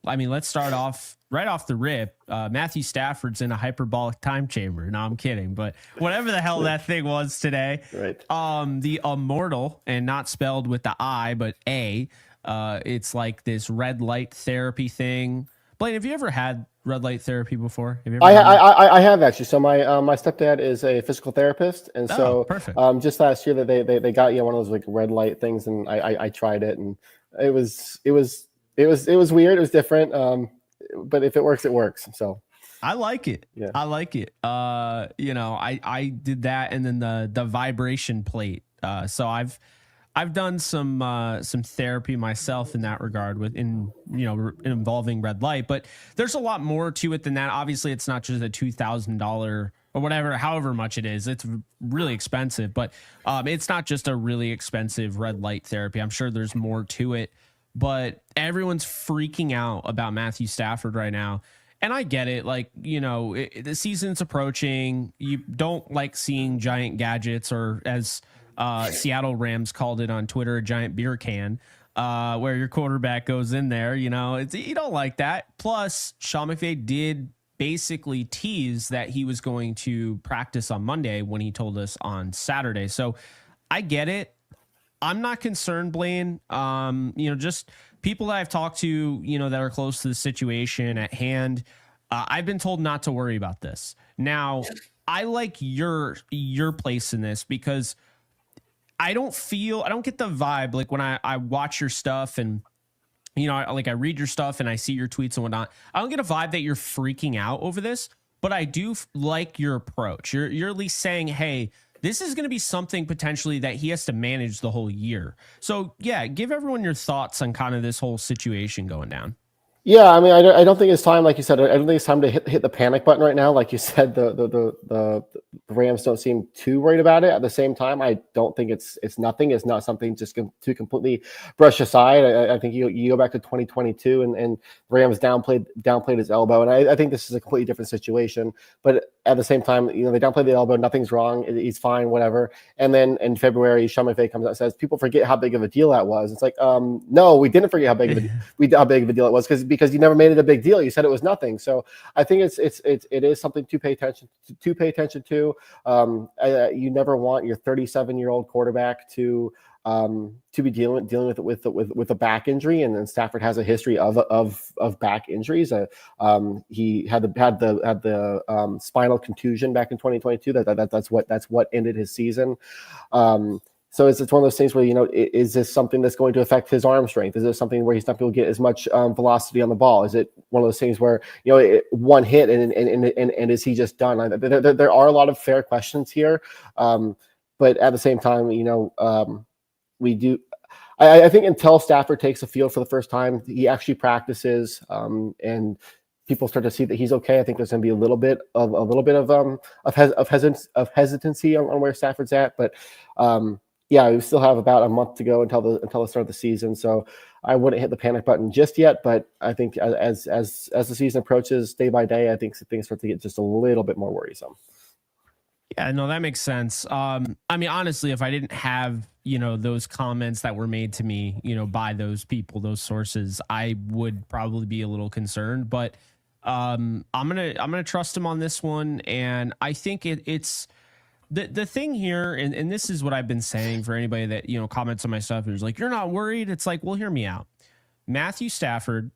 I mean, let's start off right off the rip. Matthew Stafford's in a hyperbolic time chamber. No, I'm kidding. But whatever the hell that thing was today, Right. the immortal, and not spelled with the I, but A, it's like this red light therapy thing. Blaine, have you ever had red light therapy before? Have you ever done that? I have actually. So my stepdad is a physical therapist, and Oh, so perfect. just last year that they got one of those like red light things, and I tried it, and it was weird. It was different. But if it works, it works. So I like it. yeah. I like it. I did that, and then the vibration plate. So I've done some therapy myself in that regard involving red light, but there's a lot more to it than that. Obviously, it's not just a $2,000 or whatever, however much it is. It's really expensive, but it's not just a really expensive red light therapy. I'm sure there's more to it, but everyone's freaking out about Matthew Stafford right now. And I get it. Like, the season's approaching. You don't like seeing giant gadgets, or as Seattle Rams called it on Twitter, a giant beer can, where your quarterback goes in there. You don't like that. Plus, Sean McVay did basically tease that he was going to practice on Monday when he told us on Saturday. So I get it. I'm not concerned, Blaine. Just people that I've talked to, that are close to the situation at hand, I've been told not to worry about this. Now, I like your place in this because I don't get the vibe like when I watch your stuff and I read your stuff and I see your tweets and whatnot. I don't get a vibe that you're freaking out over this, but I do like your approach. You're at least saying, hey, this is going to be something potentially that he has to manage the whole year. So yeah, give everyone your thoughts on kind of this whole situation going down. Yeah, I mean, I don't think it's time, like you said. I don't think it's time to hit the panic button right now. Like you said, the Rams don't seem too worried about it. At the same time, I don't think it's nothing. It's not something just to completely brush aside. I think you go back to 2022 and Rams downplayed his elbow, and I think this is a completely different situation. But at the same time, they downplayed the elbow. Nothing's wrong. He's fine, whatever. And then in February, Sean McVay comes out and says people forget how big of a deal that was. It's like, no, we didn't forget how big of a deal it was because you never made it a big deal. You said it was nothing. So I think it is something to pay attention to. You never want your 37-year-old quarterback to be dealing with a back injury, and then Stafford has a history of back injuries. He had the spinal contusion back in 2022. That's what ended his season. So it's one of those things where, is this something that's going to affect his arm strength? Is it something where he's not going to get as much velocity on the ball? Is it one of those things where, one hit and is he just done? There are a lot of fair questions here. But at the same time, we do. I think until Stafford takes a field for the first time, he actually practices, and people start to see that he's okay. I think there's going to be a little bit of hesitancy on where Stafford's at, but yeah, we still have about a month to go until the start of the season. So I wouldn't hit the panic button just yet, but I think as the season approaches day by day, I think things start to get just a little bit more worrisome. Yeah, no, that makes sense. I mean, honestly, if I didn't have, those comments that were made to me, by those people, those sources, I would probably be a little concerned, but I'm going to trust him on this one. And I think it's the thing here. And this is what I've been saying for anybody that, comments on my stuff and is like, you're not worried. It's like, well, hear me out. Matthew Stafford,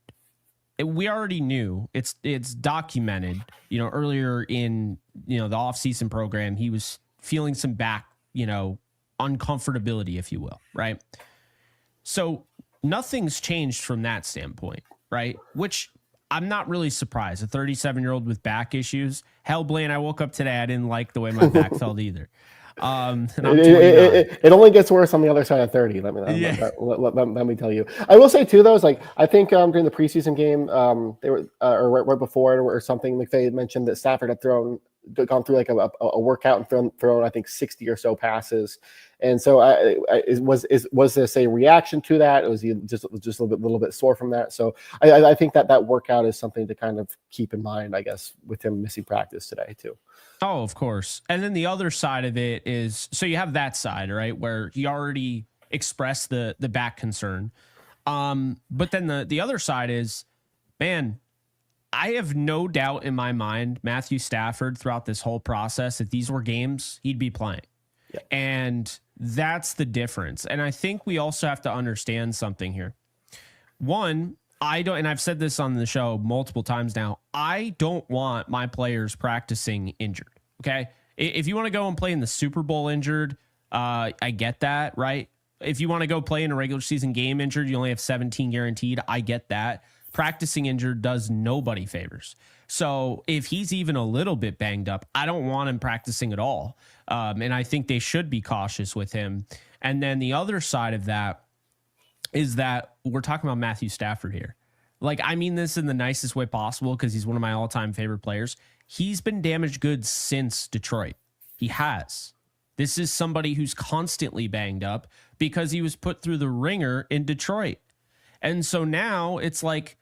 we already knew it's documented, earlier in, the offseason program, he was feeling some back, uncomfortability, if you will. Right. So nothing's changed from that standpoint. Right. Which I'm not really surprised. A 37-year-old with back issues. Hell, Blaine, I woke up today. I didn't like the way my back felt either. It only gets worse on the other side of 30. Let me tell you. I will say too, though, is like I think during the preseason game, they were or right before it or something. McVay had mentioned that Stafford had gone through like a workout and thrown I think 60 or so passes. And so was this a reaction to that? Was he just a little bit sore from that? So I think that workout is something to kind of keep in mind, I guess, with him missing practice today too. Oh, of course. And then the other side of it is, so you have that side, right, where he already expressed the back concern. But then the other side is man, I have no doubt in my mind, Matthew Stafford, throughout this whole process, if these were games, he'd be playing. Yeah. And that's the difference. And I think we also have to understand something here. One, I don't, and I've said this on the show multiple times now, I don't want my players practicing injured. Okay. If you want to go and play in the Super Bowl injured, I get that, right? If you want to go play in a regular season game injured, you only have 17 guaranteed. I get that. Practicing injured does nobody favors. So if he's even a little bit banged up, I don't want him practicing at all. And I think they should be cautious with him. And then the other side of that is that we're talking about Matthew Stafford here. Like, I mean this in the nicest way possible because he's one of my all-time favorite players. He's been damaged goods since Detroit. He has. This is somebody who's constantly banged up because he was put through the ringer in Detroit. And so now it's like,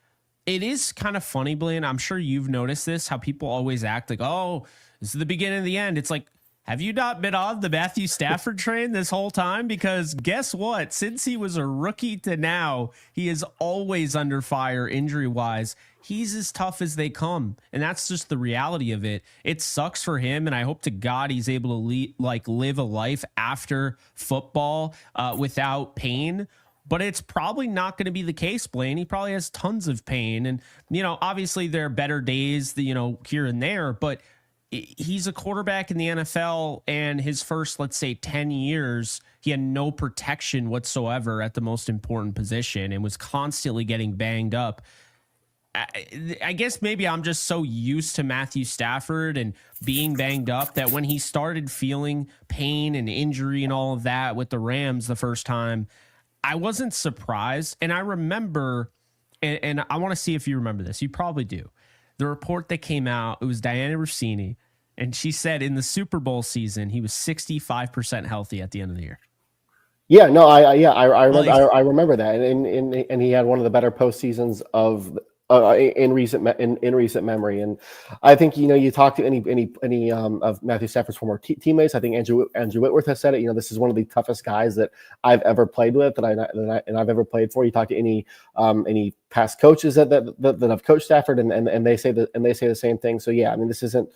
it is kind of funny, Blaine. I'm sure you've noticed this, how people always act like, oh, this is the beginning of the end. It's like, have you not been on the Matthew Stafford train this whole time? Because guess what? Since he was a rookie to now, he is always under fire injury-wise. He's as tough as they come, and that's just the reality of it. It sucks for him, and I hope to God he's able to live a life after football without pain. But it's probably not going to be the case, Blaine. He probably has tons of pain. And, obviously there are better days, here and there. But he's a quarterback in the NFL, and his first, let's say, 10 years, he had no protection whatsoever at the most important position and was constantly getting banged up. I guess maybe I'm just so used to Matthew Stafford and being banged up that when he started feeling pain and injury and all of that with the Rams the first time, I wasn't surprised. And I remember, and I want to see if you remember this. You probably do. The report that came out, it was Diana Rossini, and she said in the Super Bowl season, he was 65% healthy at the end of the year. Yeah, no, I remember that. And he had one of the better postseasons of in recent memory. And I think, you talk to any of Matthew Stafford's former teammates. I think Andrew Whitworth has said it. This is one of the toughest guys that I've ever played with, and I've ever played for. You talk to any past coaches that have coached Stafford, and they say the same thing. So yeah, I mean, this isn't.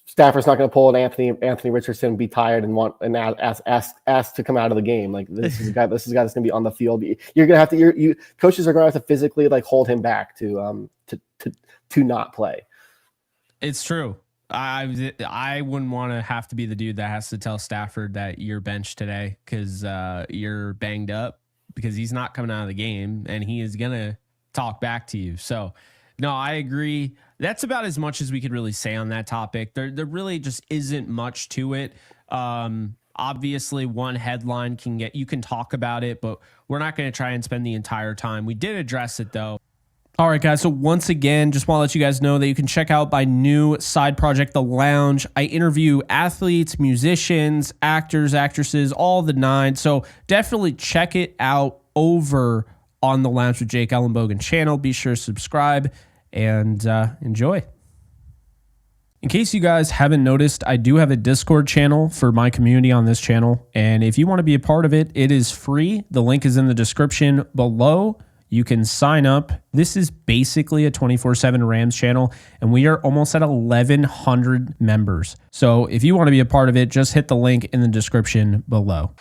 Stafford's not going to pull an Anthony Richardson and be tired and ask to come out of the game. Like, this is a guy that's going to be on the field. You're going to have to. Coaches are going to have to physically hold him back to not play. It's true. I wouldn't want to have to be the dude that has to tell Stafford that you're benched today because you're banged up, because he's not coming out of the game and he is going to talk back to you. So, no, I agree. That's about as much as we could really say on that topic. There really just isn't much to it. Obviously, one headline you can talk about it, but we're not going to try and spend the entire time. We did address it, though. All right, guys. So once again, just want to let you guys know that you can check out my new side project, The Lounge. I interview athletes, musicians, actors, actresses, all the nine. So definitely check it out over on the Lounge with Jake Ellenbogen channel. Be sure to subscribe and enjoy. In case you guys haven't noticed, I do have a Discord channel for my community on this channel. And if you want to be a part of it, it is free. The link is in the description below. You can sign up. This is basically a 24/7 Rams channel, and we are almost at 1,100 members. So if you want to be a part of it, just hit the link in the description below.